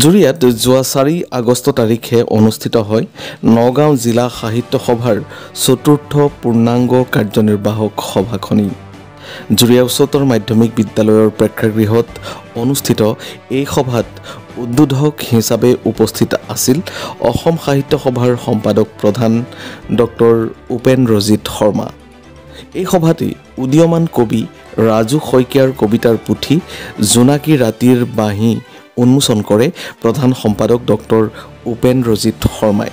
জুৰিয়াত যোৱা 4 আগষ্ট তাৰিখে অনুষ্ঠিত হয় নগাঁও জিলা সাহিত্য সভাৰ চতুৰ্থ পূৰ্ণাংগ কাৰ্যনিৰ্বাহক সভাখনি। জুৰিয়া উচ্চতৰ মাধ্যমিক বিদ্যালয়ৰ প্ৰেক্ষাগৃহত অনুষ্ঠিত এই সভাত উদ্বোধক হিচাপে উপস্থিত আছিল অসম সাহিত্য সভাৰ সম্পাদক প্ৰধান ডক্টৰ উপেন্দ্ৰজিৎ শৰ্মা। এই সভাতে উদীয়মান কবি ৰাজু শইকীয়াৰ কবিতাৰ পুথি জোনাকী ৰাতিৰ বাঁহী উন্মোচন কৰে প্ৰধান সম্পাদক ডক্টৰ উপেন্দ্ৰজিৎ শৰ্মাই।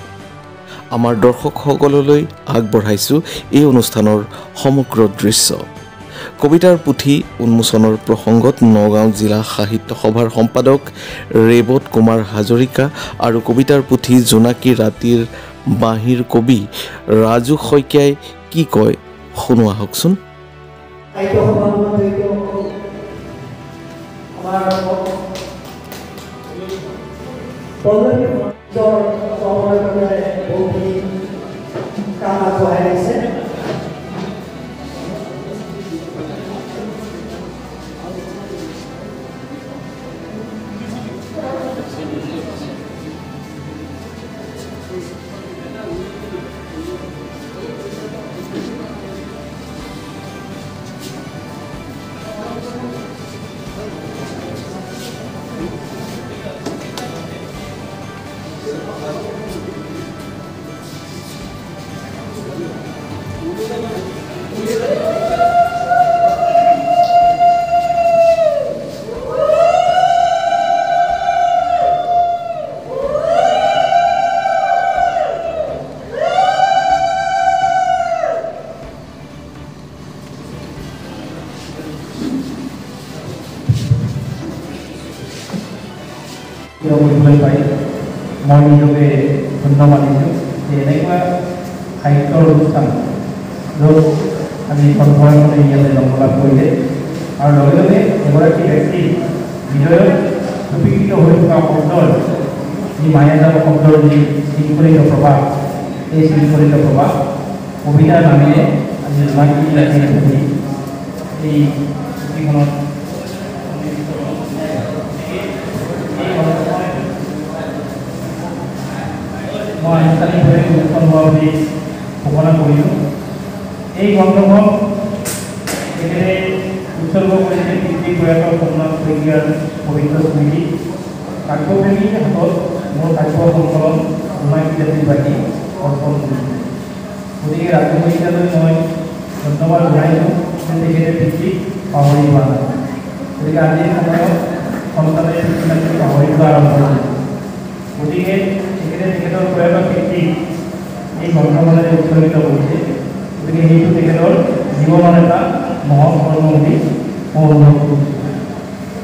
আমাৰ দৰ্শকসকললৈ আগবঢ়াইছোঁ এই অনুষ্ঠানৰ সমগ্ৰ দৃশ্য। কবিতাৰ পুথি উন্মোচনৰ প্ৰসংগত নগাঁও জিলা সাহিত্য সভাৰ সম্পাদক ৰেৱত কুমাৰ হাজৰিকা আৰু কবিতাৰ পুথি জোনাকী ৰাতিৰ বাঁহীৰ কবি ৰাজু শইকীয়াই কি কয় শুনো আহকচোন। মই নিজকে ধন্যবাদ দিছোঁ যে এনেকুৱা সাহিত্যৰ অনুষ্ঠান য'ত আজি সন্মানতে ইয়াতে জন্মলাভ কৰিলে আৰু লগে লগে এগৰাকী ব্যক্তি হৃদয়ত সুবিকৃত হৈ থকা শব্দৰ যি মায়াজাল শব্দৰ যি শৃংখলিত প্ৰভাৱ, এই শৃংখলিত প্ৰভাৱ কবিতাৰ নামেৰে আজি জোনাকী ৰাতিৰ পুথি এই পুথিখনত মই আনুষ্ঠানিকভাৱে উন্মোচন হোৱা বুলি ঘোষণা কৰিলোঁ। এই গ্ৰন্থখন তেখেতে উৎসৰ্গ কৰিছে পিতৃ প্ৰয়াত সোমনাথ শইকীয়াৰ পবিত্ৰ স্মৃতি। কাব্যপ্ৰেমীৰ হাতত মোৰ কাব্য সংকলন জোনাকী ৰাতিৰ বাঁহী অৰ্পণ কৰিছোঁ। গতিকে ৰাজু শইকীয়ালৈ মই ধন্যবাদ জনাইছোঁ যে তেখেতে পিতৃক পাহৰি যোৱা নাই। গতিকে আজিৰ সময়ত সন্তানে পিতৃ পাহৰি যোৱা আৰম্ভ কৰিছে। গতিকে তেখেতৰ প্ৰয়াত পিতৃক এই গ্ৰন্থখনেৰে উৎসৰ্গিত কৰিছে। গতিকে সেইটো তেখেতৰ জীৱনৰ এটা মহৎ কৰ্ম বুলি মই অনুভৱ কৰিছোঁ।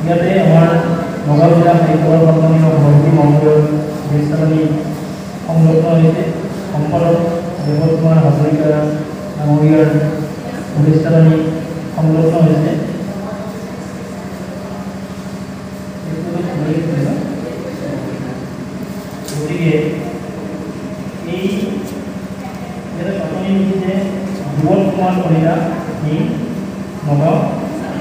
ইয়াতে আমাৰ নগাঁও জিলা সাহিত্য সন্মানীয় ভৰ্তি মণ্ডলৰ জ্যেষ্ঠজনী সংলগ্ন হৈছে সম্পাদক ৰেৱত কুমাৰ হাজৰিকা ডাঙৰীয়াৰ জ্যেষ্ঠজনী সংলগ্ন হৈছে। গতিকে এই যেটা পাতনি লিখিছে ৰেৱত কুমাৰ কলিতা নগাঁও।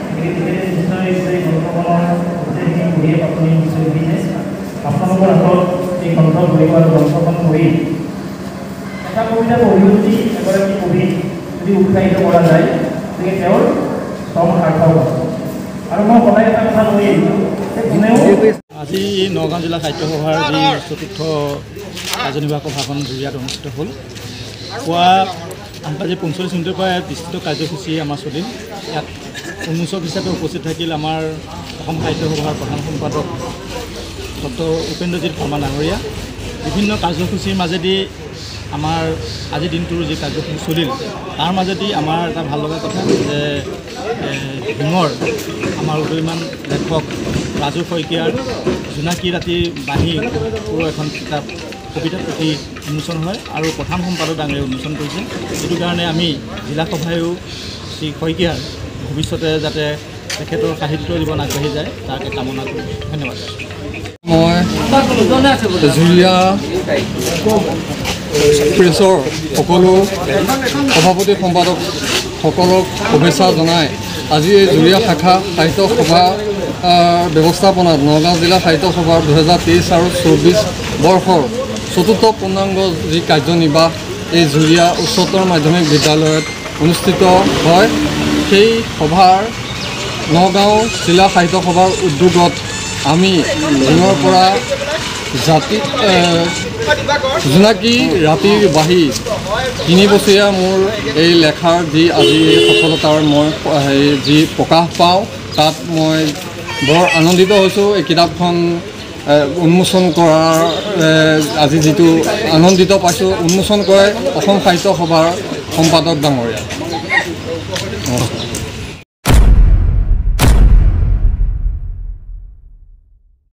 গতিকে তেখেতে নিশ্চয় এই গ্ৰন্থখনৰ গোটেইখিনি পঢ়িয়ে পাতনি নিশ্চয় লিখিছে। আপোনালোকৰ হাতত এই গ্ৰন্থ পঢ়িব আৰু গ্ৰন্থখন পঢ়ি এটা কবিতা পঢ়ি যদি এগৰাকী কবি যদি উৎসাহিত কৰা যায় গতিকে তেওঁৰ শ্ৰম সাৰ্থক হ'ব। আৰু মই সদায় এটা কথা কৈ আহিছোঁ যে কোনেও আজি নগাঁও জিলা সাহিত্য সভাৰ যি চতুৰ্থ কাৰ্যনিৰ্বাহক সভাখন জুৰিয়াত অনুষ্ঠিত হ'ল। পুৱা 8:45 মিনিটৰ পৰা বিস্তৃত কাৰ্যসূচী আমাৰ চলিল। ইয়াত উন্মোচক হিচাপে উপস্থিত থাকিল আমাৰ অসম সাহিত্য সভাৰ প্ৰধান সম্পাদক ডক্টৰ উপেন্দ্ৰজিৎ শৰ্মা ডাঙৰীয়া। বিভিন্ন কাৰ্যসূচীৰ মাজেদি আমাৰ আজিৰ দিনটোৰ যি কাৰ্যসূচী চলিল তাৰ মাজেদি আমাৰ এটা ভাল লগা কথা যে ডিঙৰ আমাৰ উদীয়মান লেখক ৰাজু শইকীয়াৰ জোনাকী ৰাতিৰ বাঁহী পুৰো এখন কিতাপ কবিতা পুথি উন্মোচন হয় আৰু প্ৰধান সম্পাদক ডাঙৰীয়াই উন্মোচন কৰিছে। সেইটো কাৰণে আমি জিলা সভায়ো শ্ৰী শইকীয়াৰ ভৱিষ্যতে যাতে তেখেতৰ সাহিত্য জীৱন আগবাঢ়ি যায় তাকে কামনা কৰোঁ। ধন্যবাদ। মই জুৰিয়া প্ৰেছৰ সকলো সভাপতি সম্পাদক সকলক শুভেচ্ছা জনাই আজি এই জুৰিয়া শাখা সাহিত্য সভা ব্যৱস্থাপনাত নগাঁও জিলা সাহিত্য সভাৰ 2023 আৰু 24 বৰ্ষৰ চতুৰ্থ পূৰ্ণাংগ যি কাৰ্যনিৰ্বাহ এই জুৰীয়া উচ্চতৰ মাধ্যমিক বিদ্যালয়ত অনুষ্ঠিত হয়। সেই সভাৰ নগাঁও জিলা সাহিত্য সভাৰ উদ্যোগত আমি দিনৰ পৰা জোনাকী ৰাতিৰ বাহি 3 বছৰীয়া মোৰ এই লেখাৰ যি আজি সফলতাৰ মই যি প্ৰকাশ পাওঁ তাত মই বৰ আনন্দিত হৈছোঁ। এই কিতাপখন উন্মোচন কৰাৰ আজি যিটো আনন্দিত পাইছোঁ, উন্মোচন কৰে অসম সাহিত্য সভাৰ সম্পাদক ডাঙৰীয়া।